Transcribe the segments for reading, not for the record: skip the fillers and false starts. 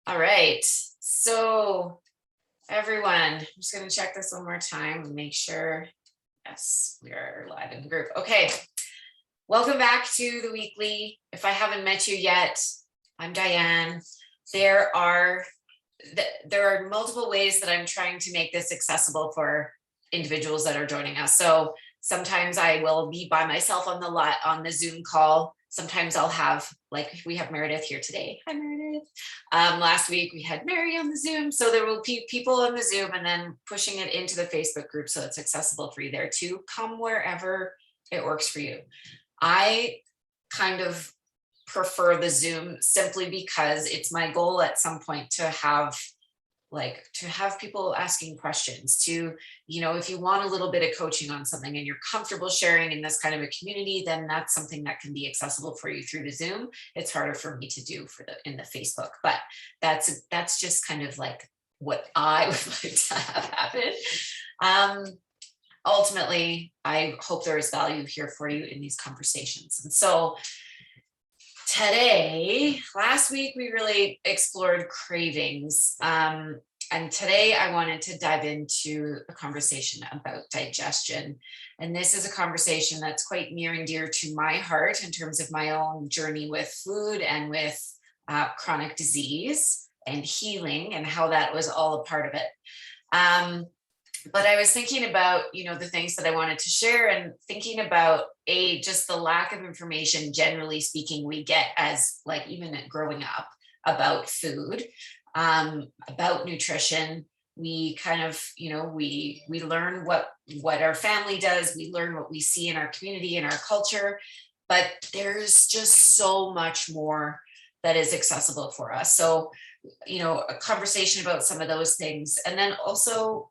All right. So everyone, I'm just going to check this one more time and make sure. Yes, we are live in the group. Okay. Welcome back to the weekly. If I haven't met you yet, I'm Diane. There are multiple ways that I'm trying to make this accessible for individuals that are joining us. So sometimes I will be by myself on the Zoom call. Sometimes I'll have, like, we have Meredith here today. Hi, Meredith. Last week we had Mary on the Zoom. So there will be people on the Zoom and then pushing it into the Facebook group so it's accessible for you there too. Come wherever it works for you. I kind of prefer the Zoom simply because it's my goal at some point to have people asking questions, to, if you want a little bit of coaching on something and you're comfortable sharing in this kind of a community, then that's something that can be accessible for you through the Zoom. It's harder for me to do in the Facebook, but that's just kind of like what I would like to have happen. Ultimately, I hope there is value here for you in these conversations. And so last week, we really explored cravings. And today I wanted to dive into a conversation about digestion. And this is a conversation that's quite near and dear to my heart in terms of my own journey with food and with chronic disease and healing, and how that was all a part of it. But I was thinking about, the things that I wanted to share, and thinking about just the lack of information, generally speaking, we get as, like, even growing up, about food, about nutrition. We kind of, we learn what our family does. We learn what we see in our community, in our culture, but there's just so much more that is accessible for us. So, a conversation about some of those things. And then also,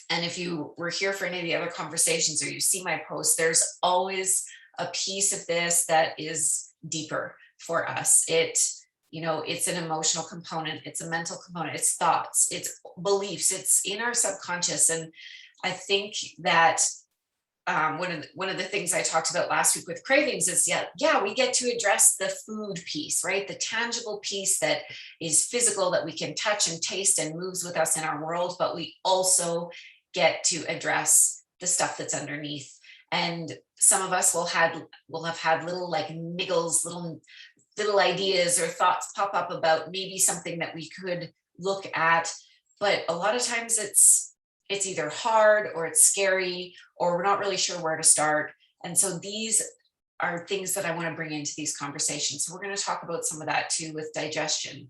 and if you were here for any of the other conversations or you see my posts, there's always a piece of this that is deeper for us. It's an emotional component, it's a mental component, it's thoughts, it's beliefs, it's in our subconscious. And I think that one of the things I talked about last week with cravings is, we get to address the food piece, right? The tangible piece that is physical, that we can touch and taste and moves with us in our world, but we also get to address the stuff that's underneath. And some of us will have had little, like, niggles, little ideas or thoughts pop up about maybe something that we could look at, but a lot of times it's either hard or it's scary, or we're not really sure where to start. And so these are things that I want to bring into these conversations. So we're going to talk about some of that too with digestion.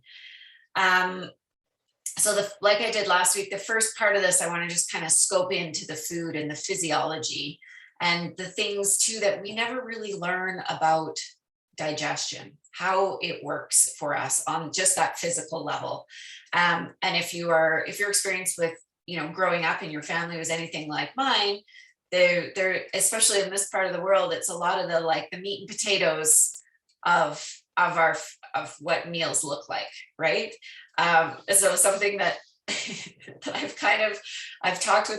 So like I did last week, the first part of this, I want to just kind of scope into the food and the physiology and the things too that we never really learn about digestion, how it works for us on just that physical level. And if you're experienced with, growing up and your family was anything like mine, there, especially in this part of the world, it's a lot of the meat and potatoes of what meals look like, right? So something that I've talked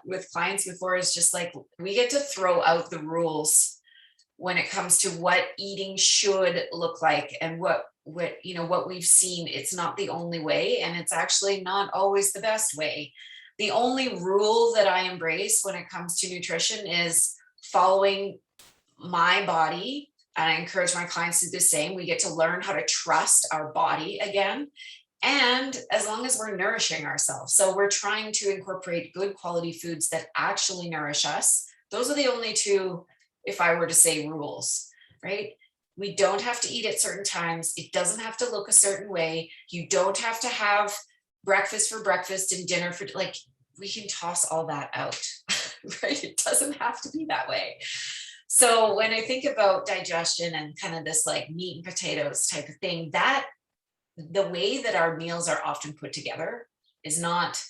with clients before is just like, we get to throw out the rules when it comes to what eating should look like, and what we've seen. It's not the only way, and it's actually not always the best way. The only rule that I embrace when it comes to nutrition is following my body. And I encourage my clients to do the same. We get to learn how to trust our body again. And as long as we're nourishing ourselves. So we're trying to incorporate good quality foods that actually nourish us. Those are the only two, if I were to say, rules, right? We don't have to eat at certain times. It doesn't have to look a certain way. You don't have to have breakfast for breakfast and dinner for, we can toss all that out, right? It doesn't have to be that way. So when I think about digestion and kind of this like meat and potatoes type of thing, that the way that our meals are often put together is not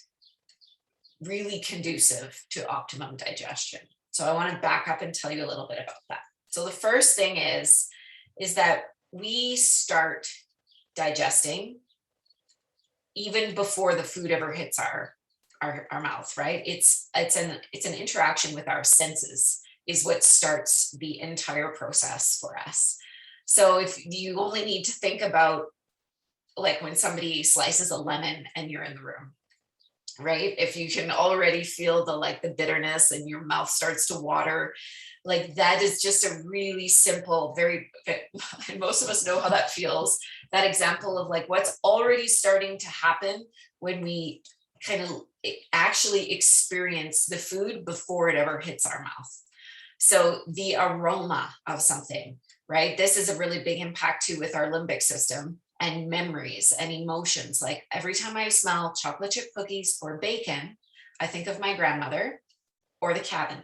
really conducive to optimum digestion. So I want to back up and tell you a little bit about that. So the first thing is that we start digesting even before the food ever hits our mouth, right? It's an interaction with our senses is what starts the entire process for us. So if you only need to think about like when somebody slices a lemon and you're in the room, right? If you can already feel the like the bitterness and your mouth starts to water, like that is just a really simple, very, and most of us know how that feels. That example of like what's already starting to happen when we kind of actually experience the food before it ever hits our mouth. So the aroma of something, right? This is a really big impact too with our limbic system and memories and emotions. Like every time I smell chocolate chip cookies or bacon, I think of my grandmother or the cabin,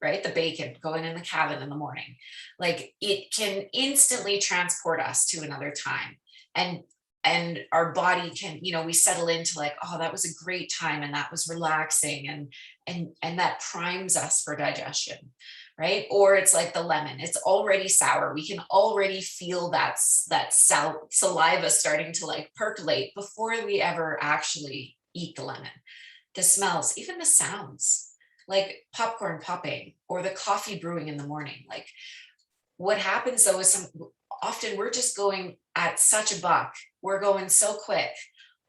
right? The bacon going in the cabin in the morning. Like it can instantly transport us to another time. And our body can, you know, we settle into like, oh, that was a great time and that was relaxing, and that primes us for digestion, right? Or it's like the lemon, it's already sour, we can already feel that saliva starting to like percolate before we ever actually eat the lemon. The smells, even the sounds, like popcorn popping or the coffee brewing in the morning. Like what happens though is often we're just going at such a buck, we're going so quick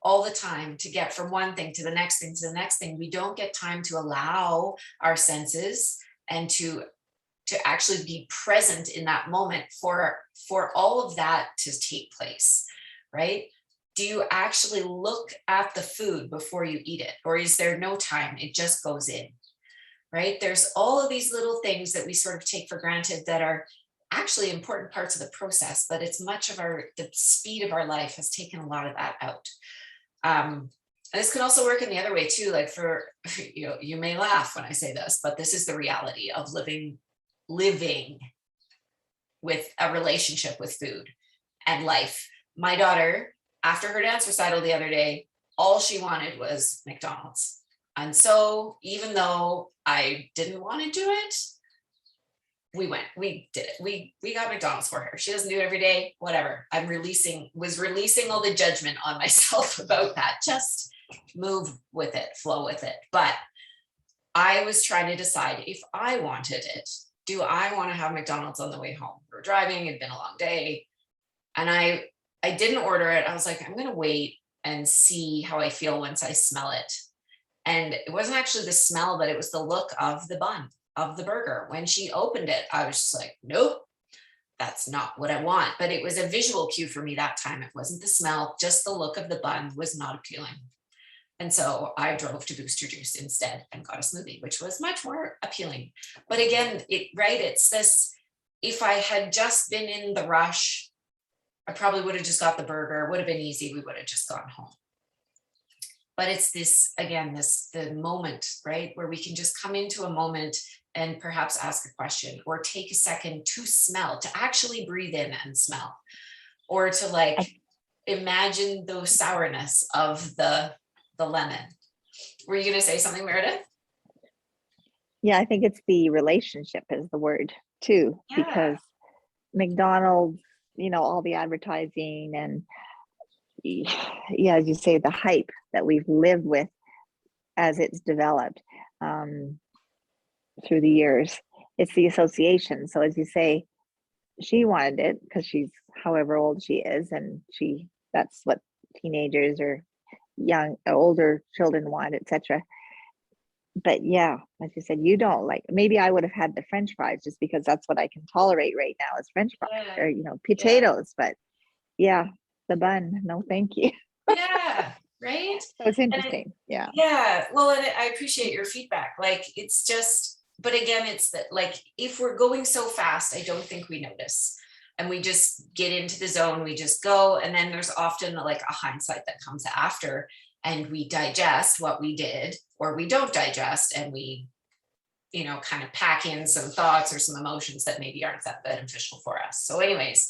all the time to get from one thing to the next thing to the next thing. We don't get time to allow our senses and to actually be present in that moment for all of that to take place, right? Do you actually look at the food before you eat it, or is there no time, it just goes in, right? There's all of these little things that we sort of take for granted that are actually important parts of the process, but it's much of the speed of our life has taken a lot of that out. And this can also work in the other way too. Like for, you know, you may laugh when I say this, but this is the reality of living with a relationship with food and life. My daughter, after her dance recital the other day, all she wanted was McDonald's. And so even though I didn't want to do it, we did it. We got McDonald's for her. She doesn't do it every day, whatever. Was releasing all the judgment on myself about that. Just move with it, flow with it. But I was trying to decide if I wanted it. Do I want to have McDonald's on the way home? We were driving, it'd been a long day. And I didn't order it. I was like, I'm going to wait and see how I feel once I smell it. And it wasn't actually the smell, but it was the look of the bun, of the burger. When she opened it, I was just like, nope, that's not what I want. But it was a visual cue for me that time. It wasn't the smell, just the look of the bun was not appealing. And so I drove to Booster Juice instead and got a smoothie, which was much more appealing. But again, it's this, if I had just been in the rush, I probably would have just got the burger, it would have been easy, we would have just gone home. But it's this, again, the moment, right? Where we can just come into a moment and perhaps ask a question or take a second to smell, to actually breathe in and smell, or to like imagine the sourness of the lemon. Were you going to say something, Meredith? Yeah, I think it's the relationship is the word too, because McDonald's, you know, all the advertising and yeah, as you say, the hype that we've lived with as it's developed through the years, it's the association. So as you say, she wanted it because she's however old she is, and that's what teenagers or young older children want, etc. But yeah, as you said, you don't like, maybe I would have had the French fries just because that's what I can tolerate right now is French fries or, you know, potatoes. But yeah, the bun, no thank you. Yeah, right. So it's interesting. Yeah. Well, and I appreciate your feedback. Like it's just, but again, it's that like if we're going so fast, I don't think we notice. And we just get into the zone, we just go. And then there's often like a hindsight that comes after, and we digest what we did, or we don't digest, and we, you know, kind of pack in some thoughts or some emotions that maybe aren't that beneficial for us. So anyways,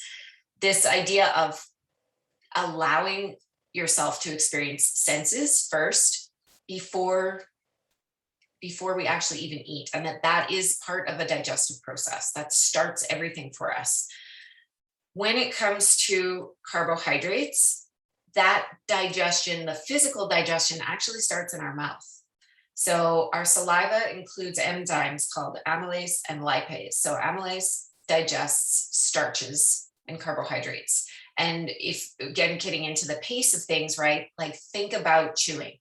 this idea of allowing yourself to experience senses first before we actually even eat, and that is part of a digestive process that starts everything for us. When it comes to carbohydrates, that digestion, the physical digestion, actually starts in our mouth. So our saliva includes enzymes called amylase and lipase. So amylase digests starches and carbohydrates, And if, again, getting into the pace of things, right? Like, think about chewing.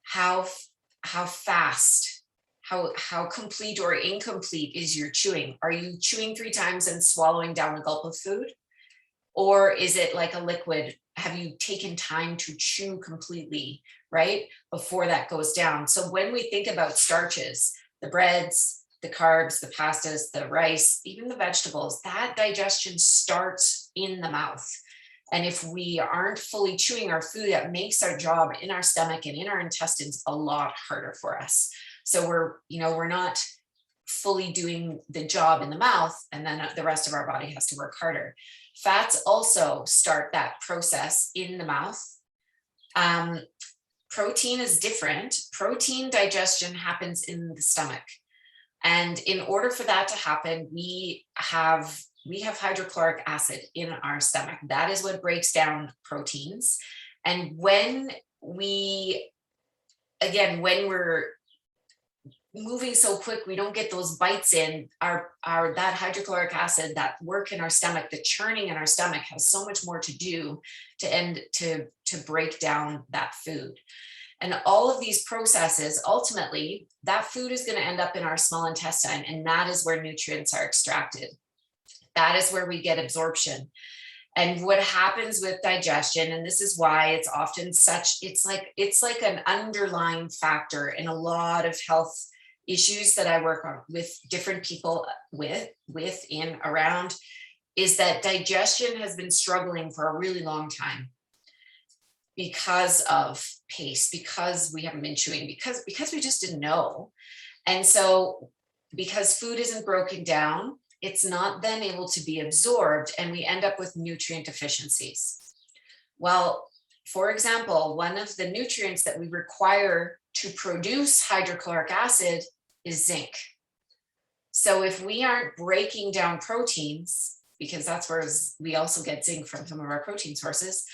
How fast, how complete or incomplete is your chewing? Are you chewing 3 times and swallowing down a gulp of food? Or is it like a liquid? Have you taken time to chew completely, right, before that goes down? So when we think about starches, the breads, the carbs, the pastas, the rice, even the vegetables, that digestion starts in the mouth. And if we aren't fully chewing our food, that makes our job in our stomach and in our intestines a lot harder for us. So we're not fully doing the job in the mouth, and then the rest of our body has to work harder. Fats also start that process in the mouth. Protein is different. Protein digestion happens in the stomach. And in order for that to happen, we have hydrochloric acid in our stomach. That is what breaks down proteins. And when we're moving so quick, we don't get those bites in that hydrochloric acid, that work in our stomach, the churning in our stomach has so much more to do to break down that food. And all of these processes, ultimately, that food is going to end up in our small intestine, and that is where nutrients are extracted. That is where we get absorption. And what happens with digestion, and this is why it's often it's like an underlying factor in a lot of health issues that I work on with different people around, is that digestion has been struggling for a really long time because of pace, because we haven't been chewing, because we just didn't know. And so because food isn't broken down, it's not then able to be absorbed, and we end up with nutrient deficiencies. Well, for example, one of the nutrients that we require to produce hydrochloric acid is zinc. So if we aren't breaking down proteins, because that's where we also get zinc from some of our protein sources,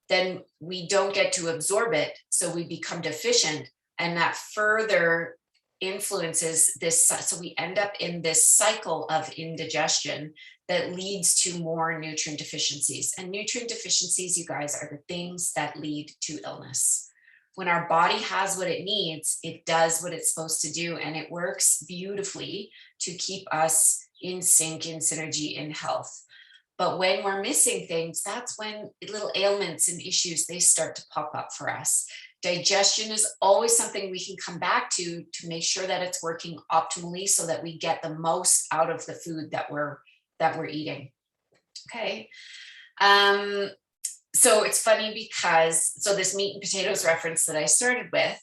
then we don't get to absorb it. So we become deficient, and that further influences this. So we end up in this cycle of indigestion that leads to more nutrient deficiencies. And nutrient deficiencies, you guys, are the things that lead to illness. When our body has what it needs, it does what it's supposed to do, and it works beautifully to keep us in sync, in synergy, in health. But when we're missing things, that's when little ailments and issues, they start to pop up for us. Digestion is always something we can come back to make sure that it's working optimally, so that we get the most out of the food that we're eating. Okay. So it's funny because, this meat and potatoes reference that I started with,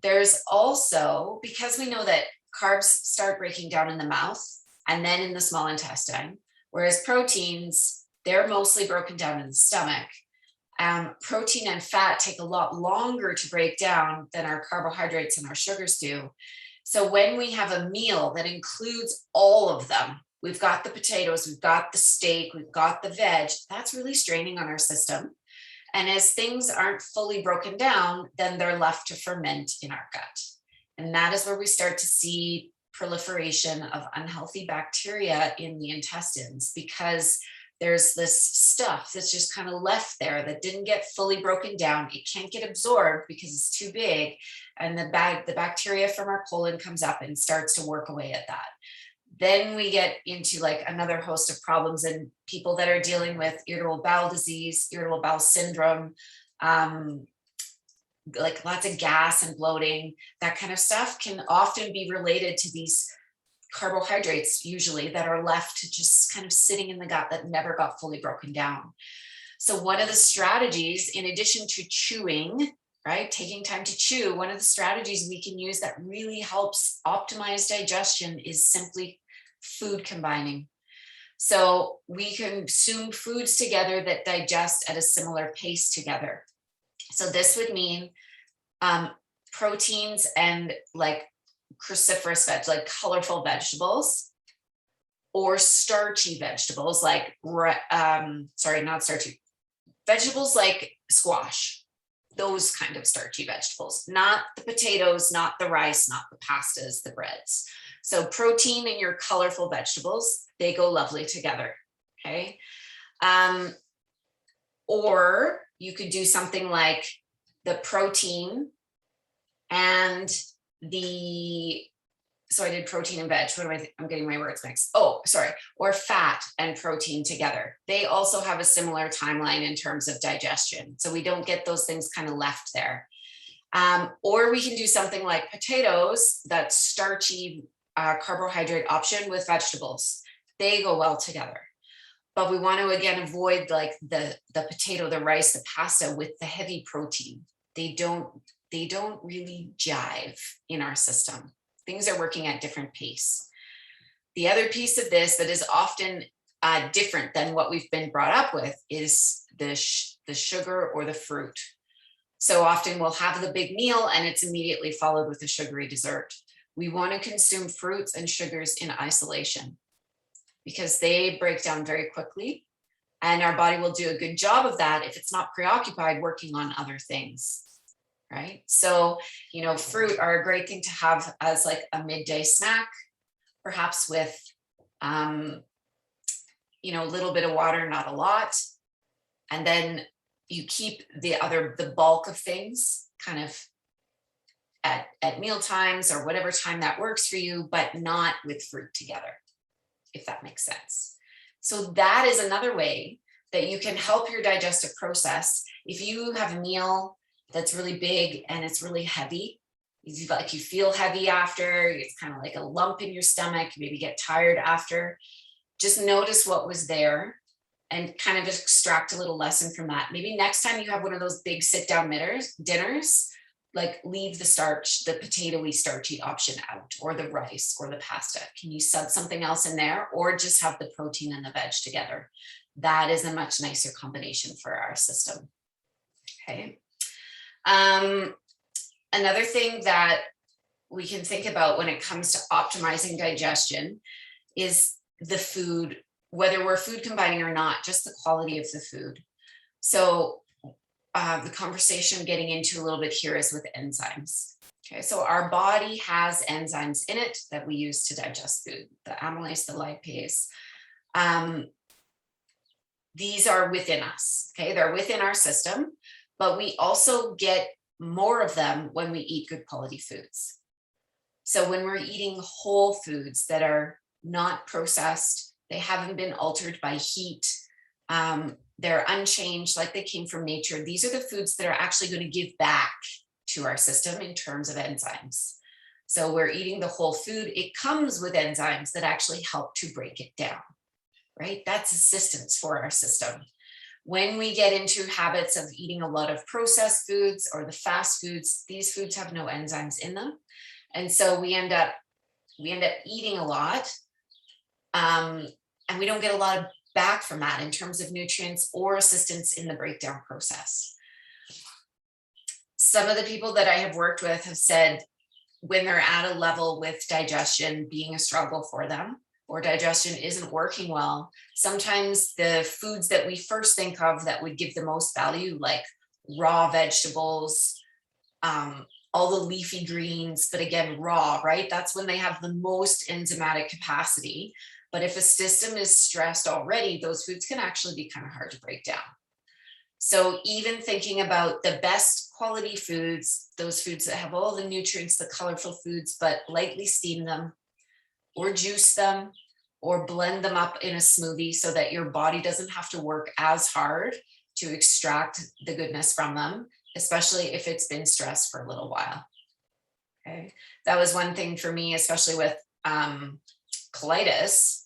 there's also, because we know that carbs start breaking down in the mouth and then in the small intestine, whereas proteins, they're mostly broken down in the stomach. Protein and fat take a lot longer to break down than our carbohydrates and our sugars do. So when we have a meal that includes all of them, we've got the potatoes, we've got the steak, we've got the veg, that's really straining on our system. And as things aren't fully broken down, then they're left to ferment in our gut. And that is where we start to see proliferation of unhealthy bacteria in the intestines, because there's this stuff that's just kind of left there that didn't get fully broken down. It can't get absorbed because it's too big. And the bacteria from our colon comes up and starts to work away at that. Then we get into like another host of problems in people that are dealing with irritable bowel disease, irritable bowel syndrome, like lots of gas and bloating. That kind of stuff can often be related to these carbohydrates, usually, that are left just kind of sitting in the gut that never got fully broken down. So one of the strategies, in addition to chewing, right, taking time to chew, one of the strategies we can use that really helps optimize digestion is simply food combining. So we consume foods together that digest at a similar pace together. So this would mean proteins and like cruciferous like colorful vegetables, or starchy vegetables like not starchy vegetables like squash, those kind of starchy vegetables, not the potatoes, not the rice, not the pastas, the breads. So protein and your colorful vegetables, they go lovely together. Okay. Or you could do something like the protein and so I did protein and veg. What am I'm getting my words mixed. Oh, sorry. Or fat and protein together. They also have a similar timeline in terms of digestion. So we don't get those things kind of left there. Or we can do something like potatoes, that starchy carbohydrate option with vegetables. They go well together. But we want to, again, avoid like the potato, the rice, the pasta with the heavy protein. They don't really jive in our system. Things are working at different pace. The other piece of this that is often different than what we've been brought up with is the sugar or the fruit. So often we'll have the big meal and it's immediately followed with a sugary dessert. We want to consume fruits and sugars in isolation because they break down very quickly, and our body will do a good job of that if it's not preoccupied working on other things. Right? So, fruit are a great thing to have as like a midday snack, perhaps with, a little bit of water, not a lot. And then you keep the bulk of things kind of at meal times or whatever time that works for you, but not with fruit together, if that makes sense. So that is another way that you can help your digestive process. If you have a meal that's really big and it's really heavy, you feel heavy after, it's kind of like a lump in your stomach, you maybe get tired after, just notice what was there and kind of extract a little lesson from that. Maybe next time you have one of those big sit down dinners, like leave the starch, the potatoey starchy option out, or the rice or the pasta. Can you sub something else in there, or just have the protein and the veg together? That is a much nicer combination for our system. Okay. Another thing that we can think about when it comes to optimizing digestion is the food, whether we're food combining or not, just the quality of the food. So the conversation getting into a little bit here is with enzymes. Okay, so our body has enzymes in it that we use to digest food, the amylase, the lipase. These are within us, okay? They're within our system, but we also get more of them when we eat good quality foods. So when we're eating whole foods that are not processed, they haven't been altered by heat, they're unchanged, like they came from nature. These are the foods that are actually going to give back to our system in terms of enzymes. So we're eating the whole food. It comes with enzymes that actually help to break it down, right? That's assistance for our system. When we get into habits of eating a lot of processed foods or the fast foods, these foods have no enzymes in them. And so we end up eating a lot, and we don't get a lot of back from that in terms of nutrients or assistance in the breakdown process. Some of the people that I have worked with have said when they're at a level with digestion being a struggle for them, or digestion isn't working well, sometimes the foods that we first think of that would give the most value, like raw vegetables, all the leafy greens, but again, raw, right? That's when they have the most enzymatic capacity. But if a system is stressed already, those foods can actually be kind of hard to break down. So even thinking about the best quality foods, those foods that have all the nutrients, the colorful foods, but lightly steam them or juice them or blend them up in a smoothie so that your body doesn't have to work as hard to extract the goodness from them, especially if it's been stressed for a little while. Okay, that was one thing for me, especially with colitis,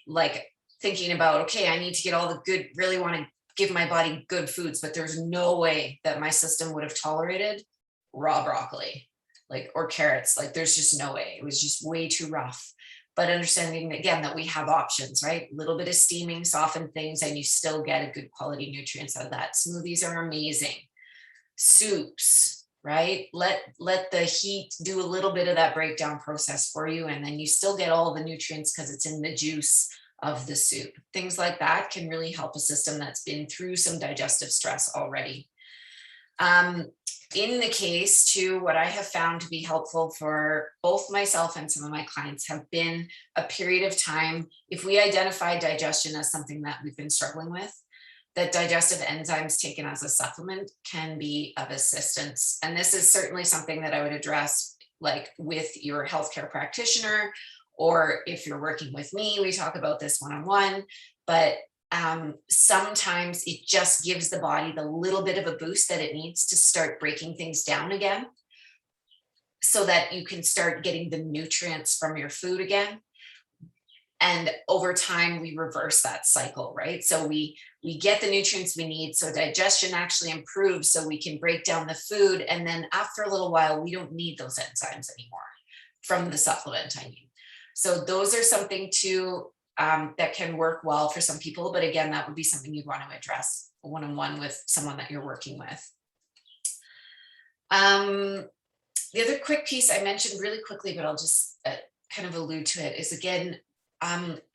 like thinking about, okay, I need to get all the good, really want to give my body good foods, but there's no way that my system would have tolerated raw broccoli, like, or carrots. Like there's just no way. It was just way too rough. But understanding again that we have options, right? A little bit of steaming, soften things, and you still get a good quality nutrients out of that. Smoothies are amazing. Soups, right? Let the heat do a little bit of that breakdown process for you, and then you still get all the nutrients because it's in the juice of the soup. Things like that can really help a system that's been through some digestive stress already. In the case too, what I have found to be helpful for both myself and some of my clients have been a period of time, if we identify digestion as something that we've been struggling with, that digestive enzymes taken as a supplement can be of assistance. And this is certainly something that I would address like with your healthcare practitioner, or if you're working with me, we talk about this one-on-one, but sometimes it just gives the body the little bit of a boost that it needs to start breaking things down again, so that you can start getting the nutrients from your food again. And over time, we reverse that cycle, right? So we get the nutrients we need, so digestion actually improves, so we can break down the food. And then after a little while, we don't need those enzymes anymore from the supplement, I mean. So those are something too that can work well for some people. But again, that would be something you'd want to address one-on-one with someone that you're working with. The other quick piece I mentioned really quickly, but I'll just kind of allude to it, is again,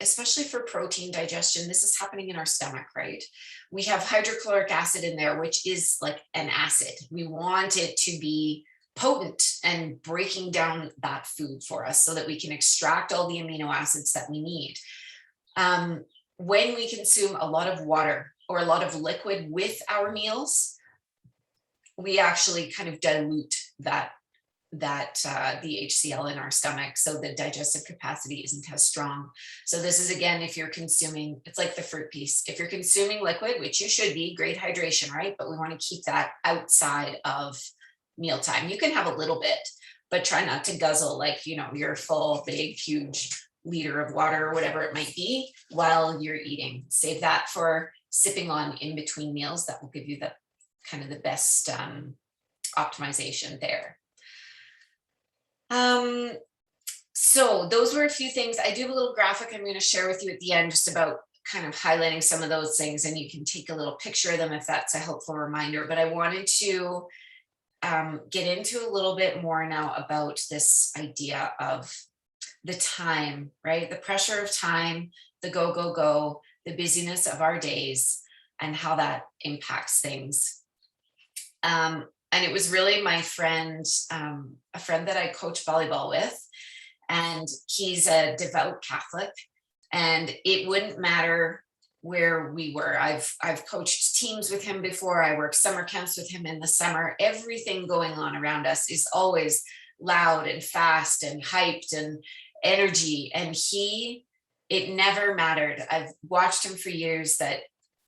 especially for protein digestion, this is happening in our stomach, right? We have hydrochloric acid in there, which is like an acid. We want it to be potent and breaking down that food for us so that we can extract all the amino acids that we need. When we consume a lot of water or a lot of liquid with our meals, we actually kind of dilute the HCl in our stomach, so the digestive capacity isn't as strong. So this is, again, if you're consuming, it's like the fruit piece. If you're consuming liquid, which you should be, great hydration, right? But we want to keep that outside of mealtime. You can have a little bit, but try not to guzzle like, your full, big, huge liter of water or whatever it might be while you're eating. Save that for sipping on in between meals. That will give you the kind of the best optimization there. So those were a few things. I do have a little graphic I'm going to share with you at the end, just about kind of highlighting some of those things, and you can take a little picture of them if that's a helpful reminder. But I wanted to get into a little bit more now about this idea of the time, right? The pressure of time, the go, go, go, the busyness of our days, and how that impacts things. And it was really my friend, a friend that I coach volleyball with, and he's a devout Catholic, and it wouldn't matter where we were. I've coached teams with him before. I worked summer camps with him in the summer. Everything going on around us is always loud and fast and hyped and energy. And it never mattered. I've watched him for years, that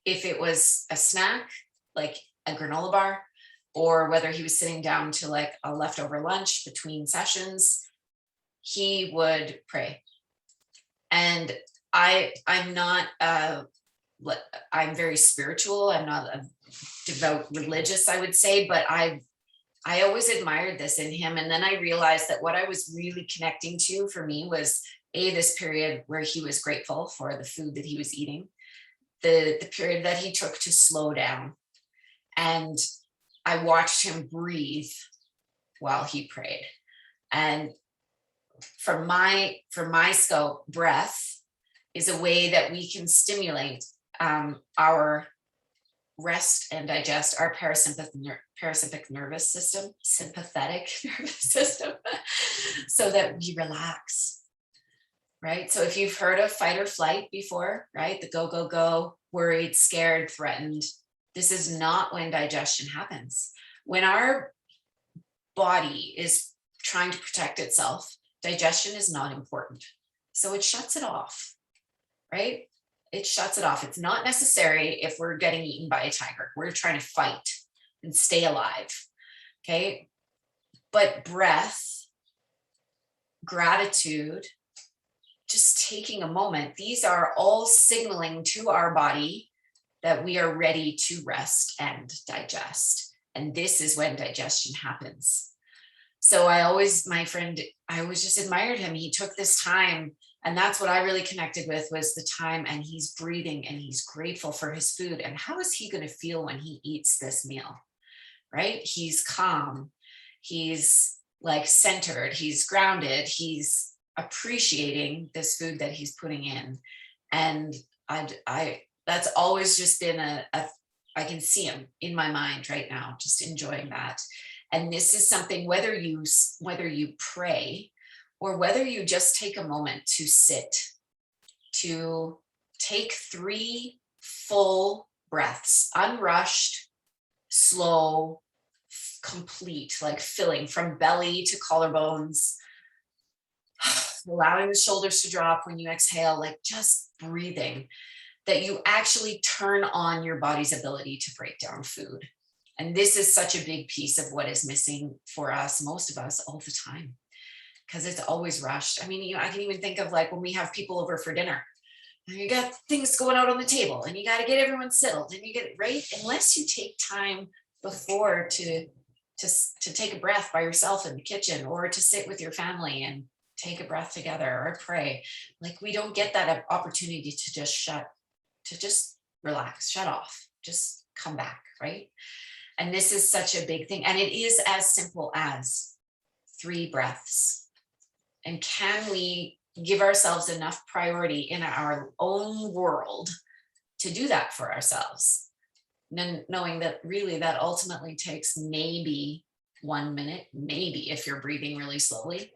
if it was a snack, like a granola bar, or whether he was sitting down to like a leftover lunch between sessions, he would pray. And I'm not, I'm very spiritual. I'm not a devout religious, I would say, but I always admired this in him. And then I realized that what I was really connecting to for me was this period where he was grateful for the food that he was eating, the period that he took to slow down. And I watched him breathe while he prayed. And from my scope, breath is a way that we can stimulate our rest and digest, our parasympathetic nervous system, so that we relax, right? So if you've heard of fight or flight before, right? The go, go, go, worried, scared, threatened. This is not when digestion happens. When our body is trying to protect itself, digestion is not important. So it shuts it off, right? It shuts it off. It's not necessary if we're getting eaten by a tiger. We're trying to fight and stay alive, okay? But breath, gratitude, just taking a moment, these are all signaling to our body that we are ready to rest and digest. And this is when digestion happens. So I always just admired him. He took this time, and that's what I really connected with, was the time, and he's breathing and he's grateful for his food. And how is he going to feel when he eats this meal, right? He's calm. He's like centered. He's grounded. He's appreciating this food that he's putting in. And that's always just been I can see him in my mind right now, just enjoying that. And this is something, whether you pray or whether you just take a moment to sit, to take 3 full breaths, unrushed, slow, complete, like filling from belly to collarbones, allowing the shoulders to drop when you exhale, like just breathing, that you actually turn on your body's ability to break down food. And this is such a big piece of what is missing for us, most of us, all the time, because it's always rushed. I mean, I can even think of like when we have people over for dinner, and you got things going out on the table and you got to get everyone settled and you get it right. Unless you take time before to take a breath by yourself in the kitchen, or to sit with your family and take a breath together, or pray, like we don't get that opportunity to just relax, shut off, just come back, right? And this is such a big thing. And it is as simple as 3 breaths. And can we give ourselves enough priority in our own world to do that for ourselves? Knowing that really that ultimately takes maybe 1 minute, maybe if you're breathing really slowly.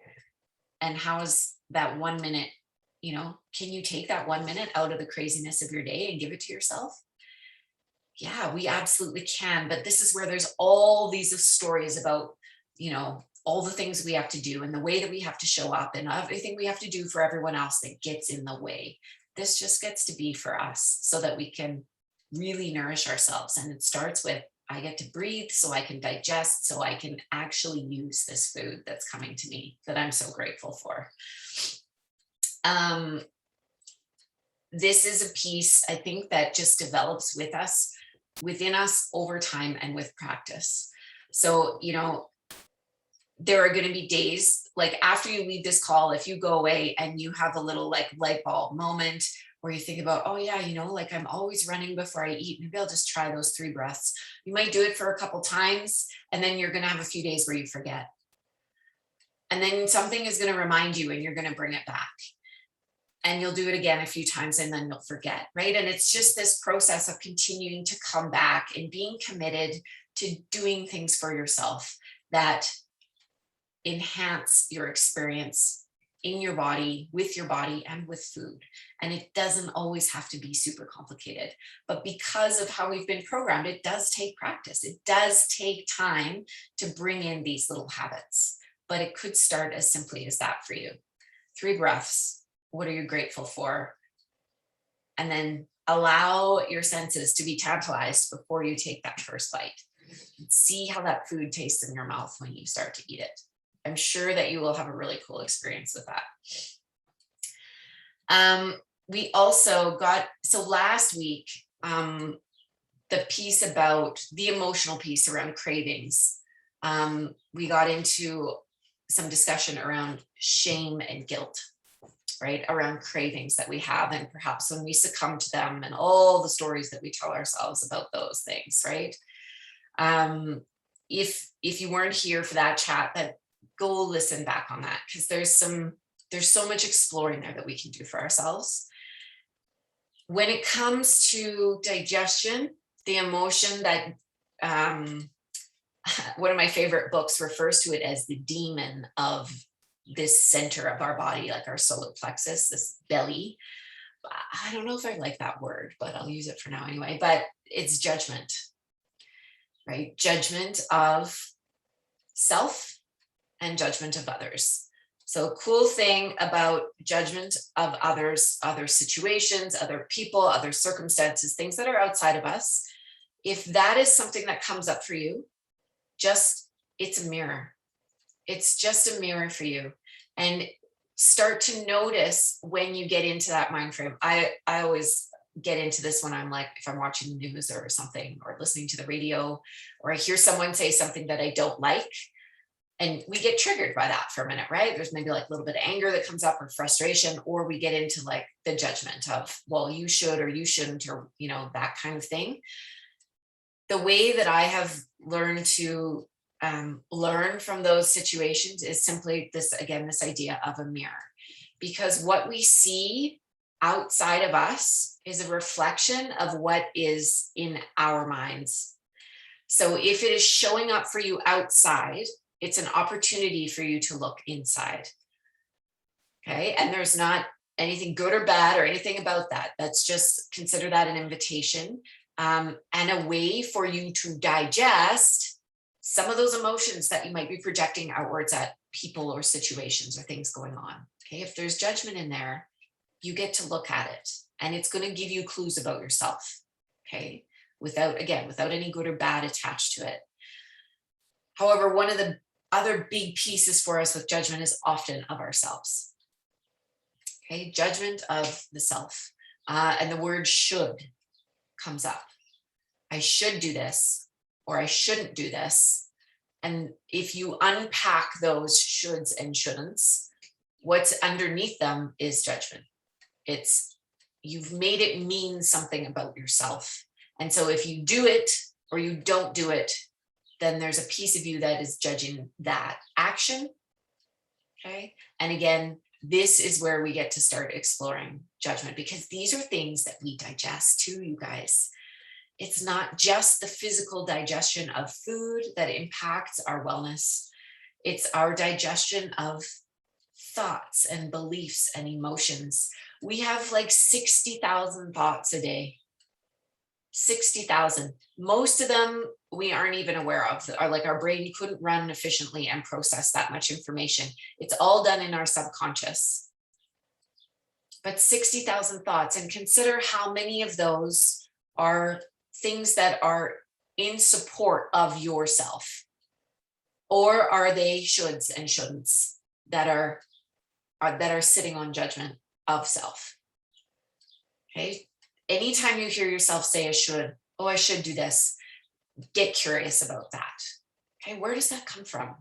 And how is that 1 minute, can you take that 1 minute out of the craziness of your day and give it to yourself? Yeah, we absolutely can. But this is where there's all these stories about, all the things we have to do and the way that we have to show up and everything we have to do for everyone else that gets in the way. This just gets to be for us so that we can really nourish ourselves. And it starts with, I get to breathe so I can digest, so I can actually use this food that's coming to me that I'm so grateful for. This is a piece, I think, that just develops within us over time and with practice. So, there are going to be days like after you leave this call, if you go away and you have a little like light bulb moment where you think about, oh yeah, like I'm always running before I eat. Maybe I'll just try those 3 breaths. You might do it for a couple times, and then you're going to have a few days where you forget. And then something is going to remind you and you're going to bring it back. And you'll do it again a few times and then you'll forget, right? And it's just this process of continuing to come back and being committed to doing things for yourself that enhance your experience in your body, with your body, and with food. And it doesn't always have to be super complicated. But because of how we've been programmed, it does take practice. It does take time to bring in these little habits. But it could start as simply as that for you. 3 breaths. What are you grateful for? And then allow your senses to be tantalized before you take that first bite. See how that food tastes in your mouth when you start to eat it. I'm sure that you will have a really cool experience with that. We also got, so last week, the piece about the emotional piece around cravings, we got into some discussion around shame and guilt, right? Around cravings that we have, and perhaps when we succumb to them, and all the stories that we tell ourselves about those things, right? If you weren't here for that chat, that go listen back on that, because there's so much exploring there that we can do for ourselves. When it comes to digestion, the emotion that one of my favorite books refers to it as the demon of this center of our body, like our solar plexus, this belly. I don't know if I like that word, but I'll use it for now anyway. But it's judgment, right? Judgment of self and judgment of others. So a cool thing about judgment of others, other situations, other people, other circumstances, things that are outside of us, if that is something that comes up for you, it's a mirror. It's just a mirror for you. And start to notice when you get into that mind frame. I always get into this when I'm like, if I'm watching the news or something, or listening to the radio, or I hear someone say something that I don't like, and we get triggered by that for a minute, right? There's maybe like a little bit of anger that comes up, or frustration, or we get into like the judgment of, well, you should, or you shouldn't, or, that kind of thing. The way that I have learned to learn from those situations is simply this idea of a mirror, because what we see outside of us is a reflection of what is in our minds. So if it is showing up for you outside, it's an opportunity for you to look inside. Okay. And there's not anything good or bad or anything about that. That's just, consider that an invitation, and a way for you to digest some of those emotions that you might be projecting outwards at people or situations or things going on. Okay. If there's judgment in there, you get to look at it, and it's going to give you clues about yourself. Okay. Without any good or bad attached to it. However, one of the other big pieces for us with judgment is often of ourselves. Okay. Judgment of the self. And the word should comes up. I should do this, or I shouldn't do this. And if you unpack those shoulds and shouldn'ts, what's underneath them is judgment. It's, you've made it mean something about yourself. And so if you do it or you don't do it, then there's a piece of you that is judging that action. Okay. And again, this is where we get to start exploring judgment, because these are things that we digest too, you guys. It's not just the physical digestion of food that impacts our wellness. It's our digestion of thoughts and beliefs and emotions. We have like 60,000 thoughts a day. 60,000. Most of them we aren't even aware of, or like our brain couldn't run efficiently and process that much information. It's all done in our subconscious. But 60,000 thoughts, and consider how many of those are things that are in support of yourself, or are they shoulds and shouldn'ts that are sitting on judgment of self. Okay. Anytime you hear yourself say a should, oh, I should do this, get curious about that. Okay. Where does that come from?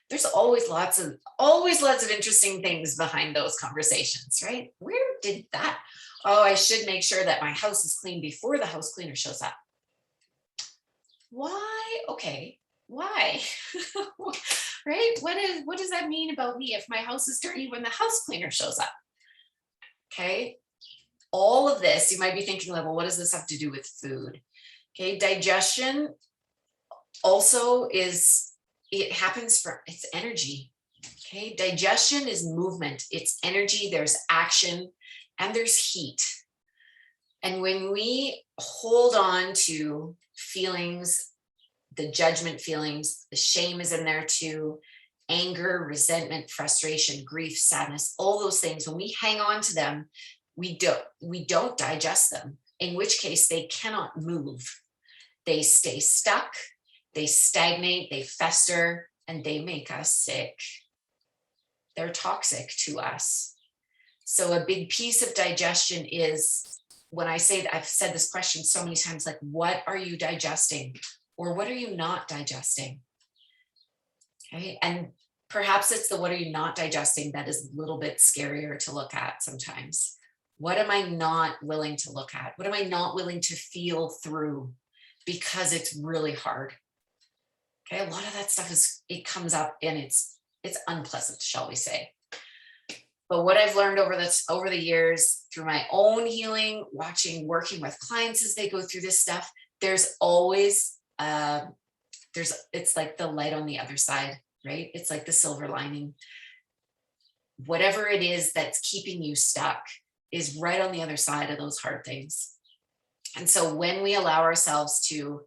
There's always lots of interesting things behind those conversations, right? Where did that? Oh, I should make sure that my house is clean before the house cleaner shows up. Why? Okay. Why? Right? What does that mean about me if my house is dirty when the house cleaner shows up? Okay. All of this, you might be thinking, well, what does this have to do with food? Okay. Digestion also it's energy. Okay. Digestion is movement. It's energy. There's action and there's heat. And when we hold on to feelings, the judgment feelings, the shame is in there too, anger, resentment, frustration, grief, sadness, all those things, when we hang on to them, we don't digest them, in which case they cannot move. They stay stuck, they stagnate, they fester, and they make us sick. They're toxic to us. So a big piece of digestion is, when I say that, I've said this question so many times, like, what are you digesting? Or what are you not digesting? Okay. And perhaps it's the what are you not digesting that is a little bit scarier to look at sometimes. What am I not willing to look at? What am I not willing to feel through? Because it's really hard. Okay. A lot of that stuff it comes up and it's unpleasant, shall we say. But what I've learned over the years through my own healing, working with clients as they go through this stuff, there's always, it's like the light on the other side, right? It's like the silver lining. Whatever it is that's keeping you stuck is right on the other side of those hard things. And so when we allow ourselves to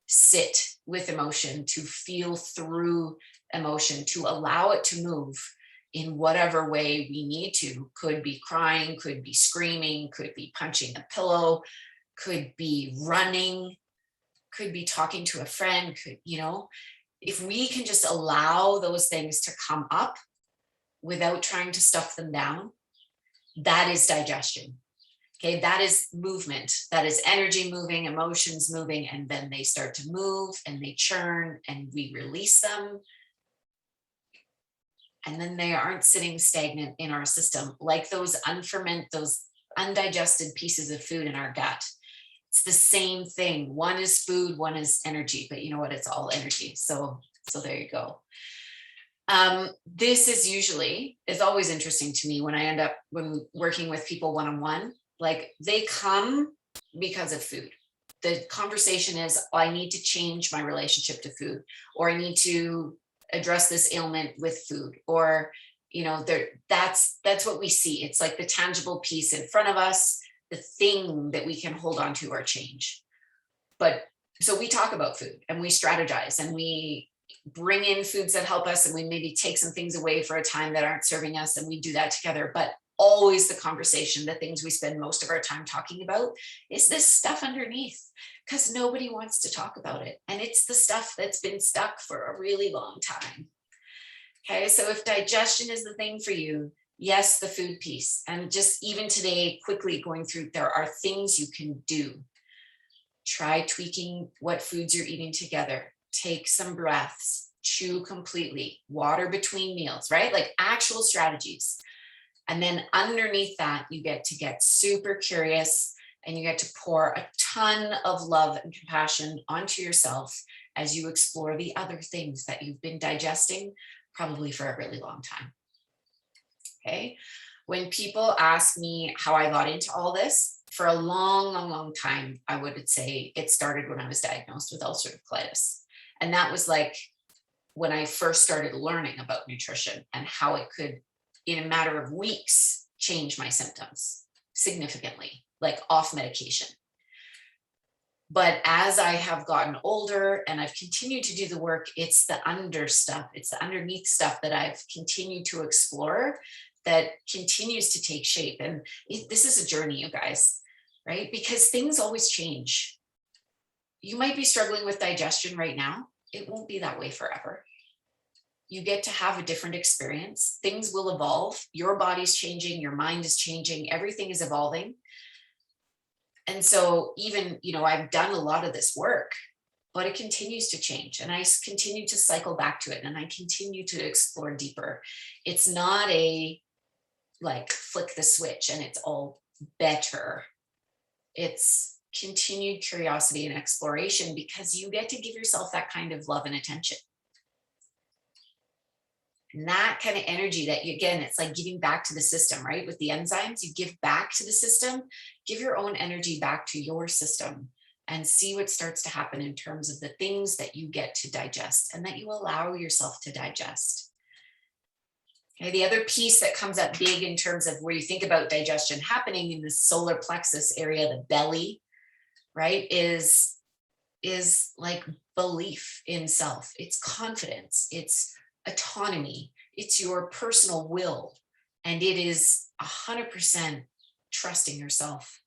sit with emotion, to feel through emotion, to allow it to move in whatever way we need to, could be crying, could be screaming, could be punching a pillow, could be running, could be talking to a friend, if we can just allow those things to come up without trying to stuff them down, that is digestion. Okay, that is movement. That is energy moving, emotions moving, and then they start to move and they churn and we release them. And then they aren't sitting stagnant in our system like those undigested pieces of food in our gut. It's the same thing. One is food, one is energy, but you know what? It's all energy. So there you go. This is always interesting to me when working with people one-on-one, like they come because of food. the conversation is, oh, I need to change my relationship to food, or I need to address this ailment with food, or, that's what we see. It's like the tangible piece in front of us, the thing that we can hold on to or change. But so we talk about food and we strategize and we bring in foods that help us, and we maybe take some things away for a time that aren't serving us, and we do that together. But always the conversation, the things we spend most of our time talking about, is this stuff underneath, because nobody wants to talk about it. And it's the stuff that's been stuck for a really long time. Okay, so if digestion is the thing for you, yes, the food piece. And just even today, quickly going through, there are things you can do. Try tweaking what foods you're eating together. Take some breaths, chew completely, water between meals, right? Like actual strategies. And then underneath that, you get to get super curious, and you get to pour a ton of love and compassion onto yourself as you explore the other things that you've been digesting probably for a really long time. Okay. When people ask me how I got into all this, for a long time, I would say it started when I was diagnosed with ulcerative colitis. And that was like when I first started learning about nutrition and how it could, in a matter of weeks, change my symptoms significantly, like off medication. But as I have gotten older and I've continued to do the work, it's the underneath stuff that I've continued to explore that continues to take shape. And this is a journey, you guys, right? Because things always change. You might be struggling with digestion right now. It won't be that way forever. You get to have a different experience. Things will evolve. Your body's changing. Your mind is changing. Everything is evolving. And so even, I've done a lot of this work, but it continues to change. And I continue to cycle back to it. And I continue to explore deeper. It's not a like flick the switch and it's all better. It's continued curiosity and exploration, because you get to give yourself that kind of love and attention. And that kind of energy that it's like giving back to the system, right? With the enzymes, you give back to the system, give your own energy back to your system, and see what starts to happen in terms of the things that you get to digest and that you allow yourself to digest. Okay, the other piece that comes up big in terms of where you think about digestion happening in the solar plexus area, the belly, right, is like belief in self. It's confidence. It's autonomy. It's your personal will. And it is 100% trusting yourself,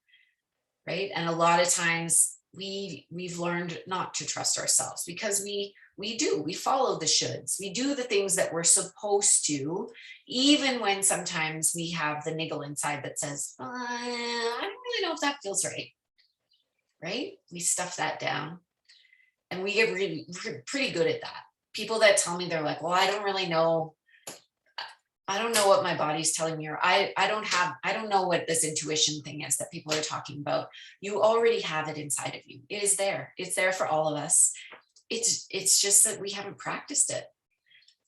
right? And a lot of times we've learned not to trust ourselves, because we follow the shoulds. We do the things that we're supposed to, even when sometimes we have the niggle inside that says, I don't really know if that feels right. Right? We stuff that down, and we get we're pretty good at that. People that tell me, they're like, well, I don't really know. I don't know what my body's telling me, or I don't know what this intuition thing is that people are talking about. You already have it inside of you. It is there. It's there for all of us. It's just that we haven't practiced it,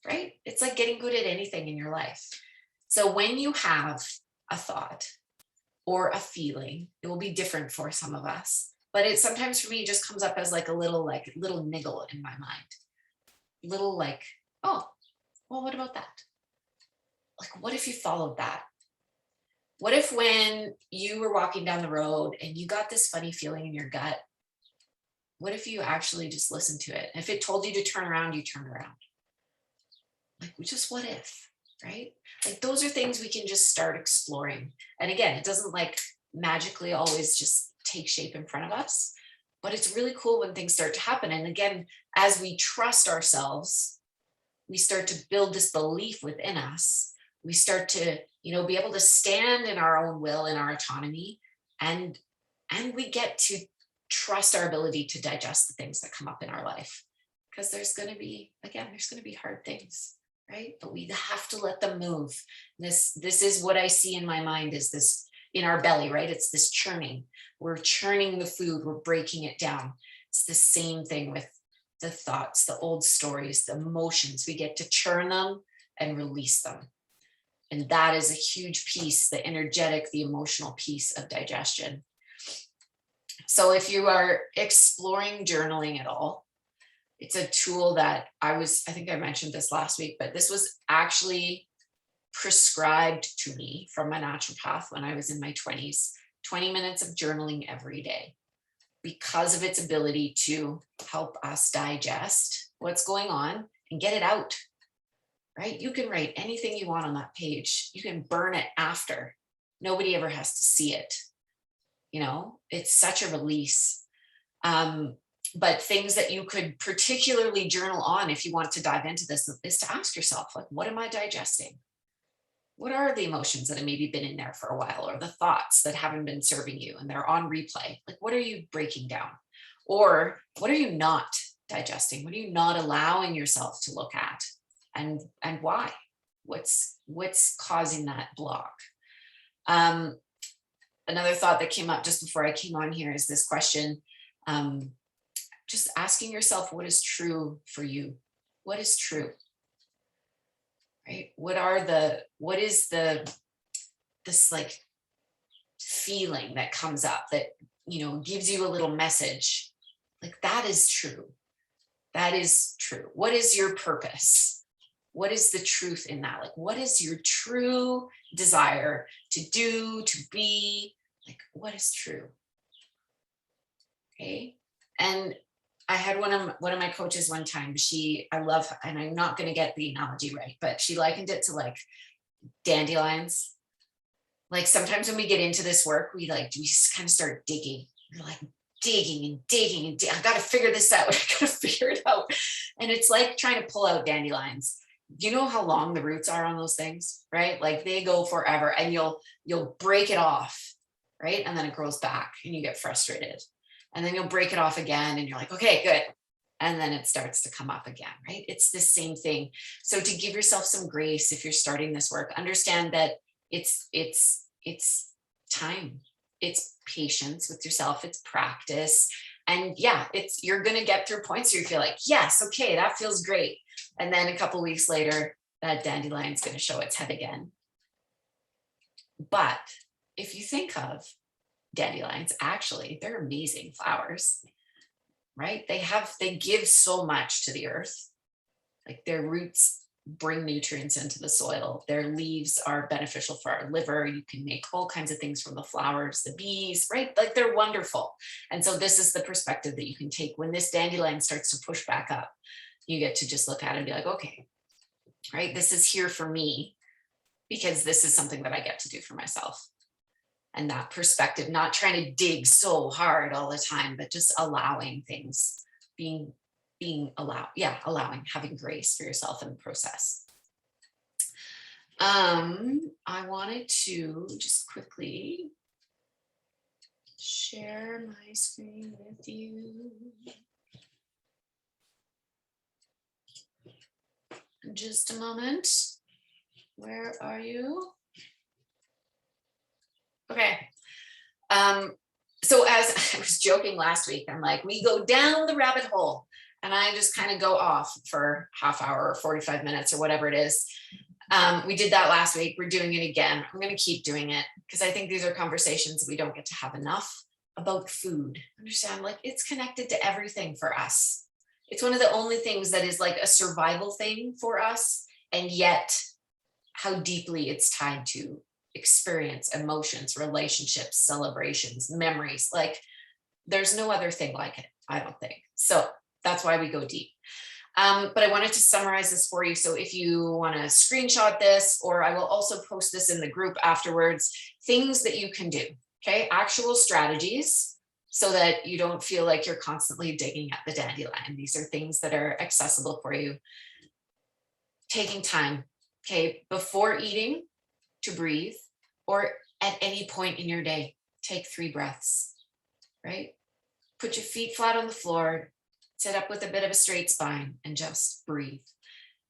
right? It's like getting good at anything in your life. So when you have a thought or a feeling, it will be different for some of us, but it sometimes for me just comes up as like a little niggle in my mind. Little like, oh, well, what about that? Like, what if you followed that? What if when you were walking down the road and you got this funny feeling in your gut, what if you actually just listened to it? If it told you to turn around, you turned around. Like, just what if, right? Like, those are things we can just start exploring. And again, it doesn't like magically always just take shape in front of us, but it's really cool when things start to happen. And again, as we trust ourselves, we start to build this belief within us. We start to, be able to stand in our own will, in our autonomy, and we get to trust our ability to digest the things that come up in our life, because there's going to be hard things, right? But we have to let them move. This is what I see in my mind, is this in our belly, right? It's this churning. We're churning the food, we're breaking it down. It's the same thing with the thoughts, the old stories, the emotions. We get to churn them and release them. And that is a huge piece, the energetic, the emotional piece of digestion. So if you are exploring journaling at all, it's a tool that I think I mentioned this last week, but this was actually prescribed to me from a naturopath when I was in my 20s, 20 minutes of journaling every day, because of its ability to help us digest what's going on and get it out, right? You can write anything you want on that page. You can burn it after. Nobody ever has to see it. It's such a release. But things that you could particularly journal on if you want to dive into this is to ask yourself, like, what am I digesting? What are the emotions that have maybe been in there for a while, or the thoughts that haven't been serving you and they're on replay? Like, what are you breaking down? Or what are you not digesting? What are you not allowing yourself to look at? And why? What's causing that block? Another thought that came up just before I came on here is this question. Just asking yourself, what is true for you? What is true? Right? What is this like feeling that comes up that, gives you a little message? Like, that is true. That is true. What is your purpose? What is the truth in that? Like, what is your true desire to do, to be? Like, what is true? Okay. And I had one of my coaches one time, I love, and I'm not going to get the analogy right, but she likened it to like dandelions. Like, sometimes when we get into this work, we just kind of start digging. You're like digging and digging and I got to figure this out. I got to figure it out. And it's like trying to pull out dandelions. You know how long the roots are on those things, right? Like, they go forever, and you'll break it off, right? And then it grows back and you get frustrated. And then you'll break it off again and you're like, okay, good. And then it starts to come up again, right? It's the same thing. So to give yourself some grace, if you're starting this work, understand that it's time, it's patience with yourself, it's practice. And yeah, you're going to get through points where you feel like, yes, okay, that feels great. And then a couple of weeks later, that dandelion's going to show its head again. But if you think of dandelions, actually, they're amazing flowers, right? They give so much to the earth. Like, their roots bring nutrients into the soil. Their leaves are beneficial for our liver. You can make all kinds of things from the flowers, the bees, right? Like, they're wonderful. And so this is the perspective that you can take when this dandelion starts to push back up. You get to just look at it and be like, okay, right? This is here for me because this is something that I get to do for myself. And that perspective, not trying to dig so hard all the time, but just allowing things, allowing, having grace for yourself in the process. I wanted to just quickly share my screen with you. Just a moment. Where are you? Okay. So as I was joking last week, I'm like, we go down the rabbit hole and I just kind of go off for half hour or 45 minutes or whatever it is. We did that last week. We're doing it again. I'm going to keep doing it because I think these are conversations we don't get to have enough about food. Understand? Like, it's connected to everything for us. It's one of the only things that is like a survival thing for us. And yet how deeply it's tied to experience, emotions, relationships, celebrations, memories. Like, there's no other thing like it, I don't think. So that's why we go deep. But I wanted to summarize this for you. So if you want to screenshot this, or I will also post this in the group afterwards, things that you can do, okay? Actual strategies so that you don't feel like you're constantly digging at the dandelion. These are things that are accessible for you. Taking time, okay, before eating, to breathe, or at any point in your day, take 3 breaths, right? Put your feet flat on the floor, sit up with a bit of a straight spine, and just breathe.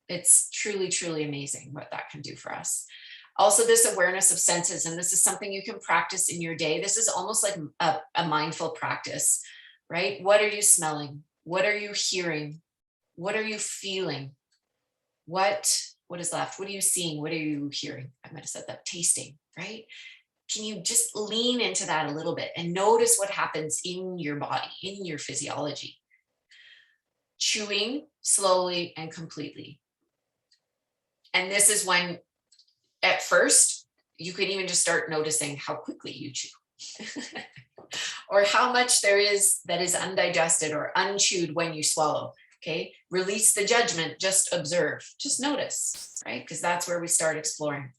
It's truly, truly amazing what that can do for us. Also, this awareness of senses, and this is something you can practice in your day. This is almost like a mindful practice, right? What are you smelling? What are you hearing? What are you feeling? What is left? What are you seeing? What are you hearing? I might have said that. Tasting, right? can you just lean into that a little bit and notice what happens in your body, in your physiology? Chewing slowly and completely. And this is when, at first, you could even just start noticing how quickly you chew or how much there is that is undigested or unchewed when you swallow. Okay, release the judgment, just observe, just notice, right? Because that's where we start exploring.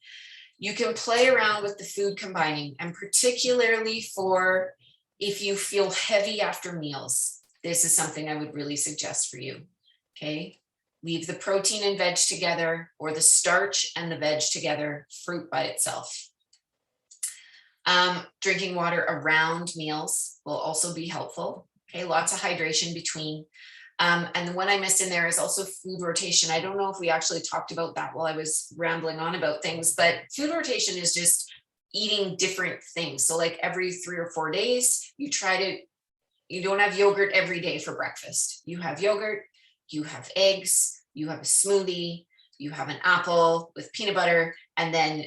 You can play around with the food combining, and particularly for if you feel heavy after meals, this is something I would really suggest for you. Okay, leave the protein and veg together, or the starch and the veg together, fruit by itself. Drinking water around meals will also be helpful. Okay, lots of hydration between. And the one I missed in there is also food rotation. I don't know if we actually talked about that while I was rambling on about things, but food rotation is just eating different things. So like every 3 or 4 days, you don't have yogurt every day for breakfast. You have yogurt, you have eggs, you have a smoothie, you have an apple with peanut butter, and then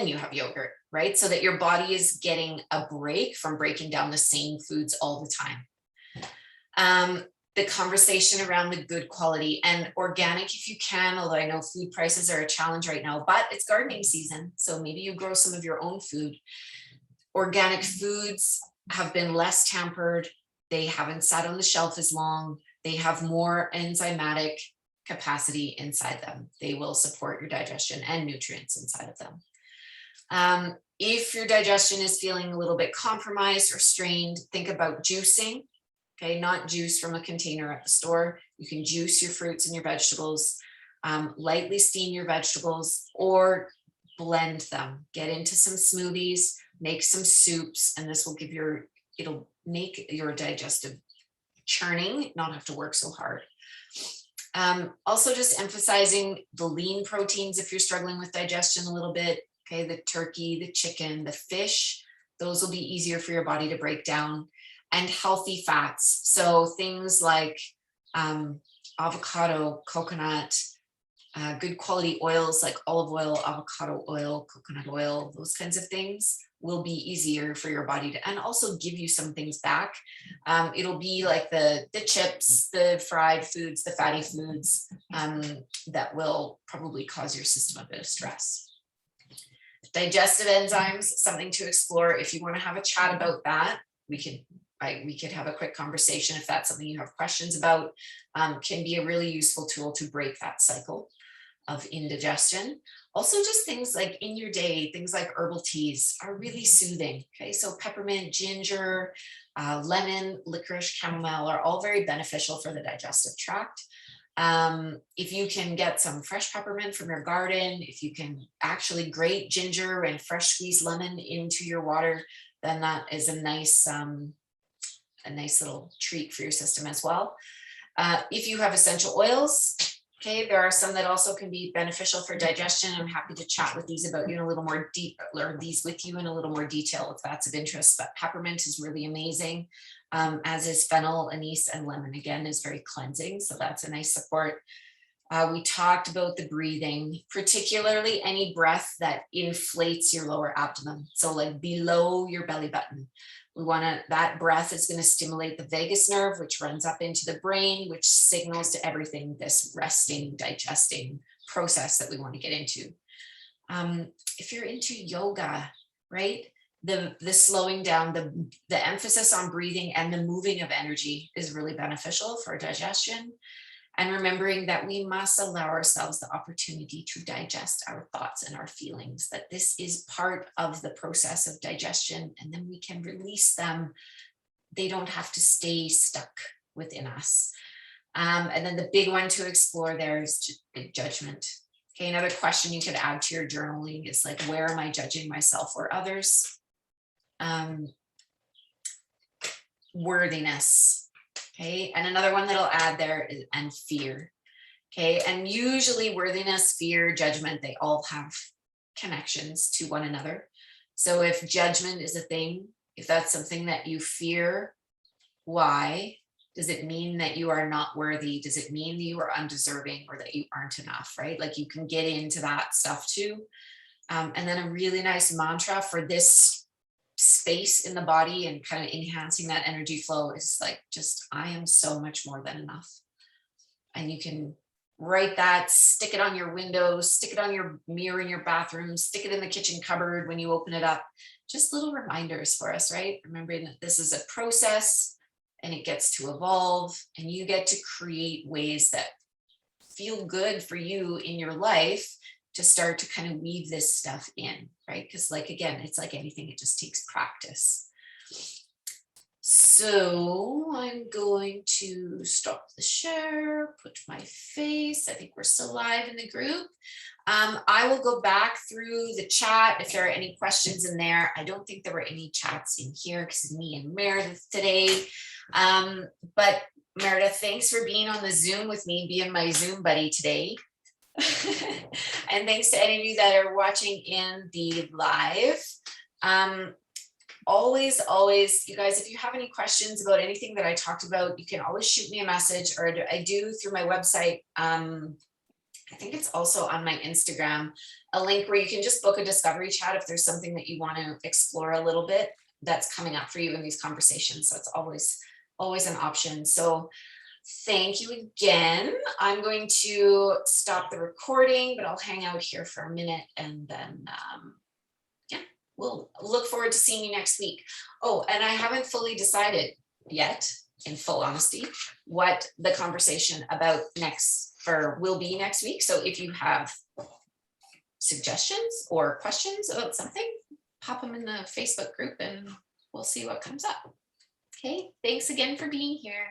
you have yogurt, right? So that your body is getting a break from breaking down the same foods all the time. The conversation around the good quality and organic if you can, although I know food prices are a challenge right now, but it's gardening season. So maybe you grow some of your own food. Organic foods have been less tampered. They haven't sat on the shelf as long. They have more enzymatic capacity inside them. They will support your digestion and nutrients inside of them. If your digestion is feeling a little bit compromised or strained, think about juicing. Okay, not juice from a container at the store. You can juice your fruits and your vegetables, lightly steam your vegetables or blend them. Get into some smoothies, make some soups, and this will it'll make your digestive churning not have to work so hard. Also just emphasizing the lean proteins if you're struggling with digestion a little bit. Okay, the turkey, the chicken, the fish, those will be easier for your body to break down. And healthy fats. So things like avocado, coconut, good quality oils like olive oil, avocado oil, coconut oil, those kinds of things will be easier for your body to, and also give you some things back. It'll be like the chips, the fried foods, the fatty foods that will probably cause your system a bit of stress. Digestive enzymes, something to explore. If you want to have a chat about that, we could have a quick conversation if that's something you have questions about. Can be a really useful tool to break that cycle of indigestion. Also just things like in your day, things like herbal teas are really soothing. Okay, so peppermint, ginger, lemon, licorice, chamomile are all very beneficial for the digestive tract. If you can get some fresh peppermint from your garden, if you can actually grate ginger and fresh squeezed lemon into your water, then that is a nice little treat for your system as well. If you have essential oils, okay, there are some that also can be beneficial for digestion. I'm happy to chat with these about you in a little more these with you in a little more detail if that's of interest. But peppermint is really amazing, as is fennel, anise, and lemon. Again, is very cleansing, so that's a nice support. We talked about the breathing, particularly any breath that inflates your lower abdomen. So like below your belly button. That breath is going to stimulate the vagus nerve, which runs up into the brain, which signals to everything this resting, digesting process that we want to get into. If you're into yoga, right? The slowing down, the emphasis on breathing and the moving of energy is really beneficial for digestion. And remembering that we must allow ourselves the opportunity to digest our thoughts and our feelings, that this is part of the process of digestion, and then we can release them. They don't have to stay stuck within us. And then the big one to explore there is judgment. Okay, another question you could add to your journaling is like, where am I judging myself or others? Worthiness. Okay, and another one that I'll add there is and fear. Okay, and usually worthiness, fear, judgment, they all have connections to one another. So if judgment is a thing, if that's something that you fear, why? Does it mean that you are not worthy? Does it mean that you are undeserving or that you aren't enough, right? Like you can get into that stuff too. And then a really nice mantra for this space in the body and kind of enhancing that energy flow is like, just, I am so much more than enough. And you can write that, stick it on your window, stick it on your mirror in your bathroom, stick it in the kitchen cupboard when you open it up. Just little reminders for us, right? Remembering that this is a process and it gets to evolve, and you get to create ways that feel good for you in your life to start to kind of weave this stuff in, right? Because like, again, it's like anything, it just takes practice. So I'm going to stop the share, put my face. I think we're still live in the group. I will go back through the chat if there are any questions in there. I don't think there were any chats in here because it's me and Meredith today. But Meredith, thanks for being on the Zoom with me, being my Zoom buddy today. And thanks to any of you that are watching in the live. Always, you guys, if you have any questions about anything that I talked about, you can always shoot me a message, or I do through my website. I think it's also on my Instagram, a link where you can just book a discovery chat if there's something that you want to explore a little bit that's coming up for you in these conversations. So it's always an option. So thank you again. I'm going to stop the recording, but I'll hang out here for a minute, and then yeah, we'll look forward to seeing you next week. Oh, and I haven't fully decided yet, in full honesty, what the conversation about will be next week. So if you have suggestions or questions about something, pop them in the Facebook group and we'll see what comes up. Okay, thanks again for being here.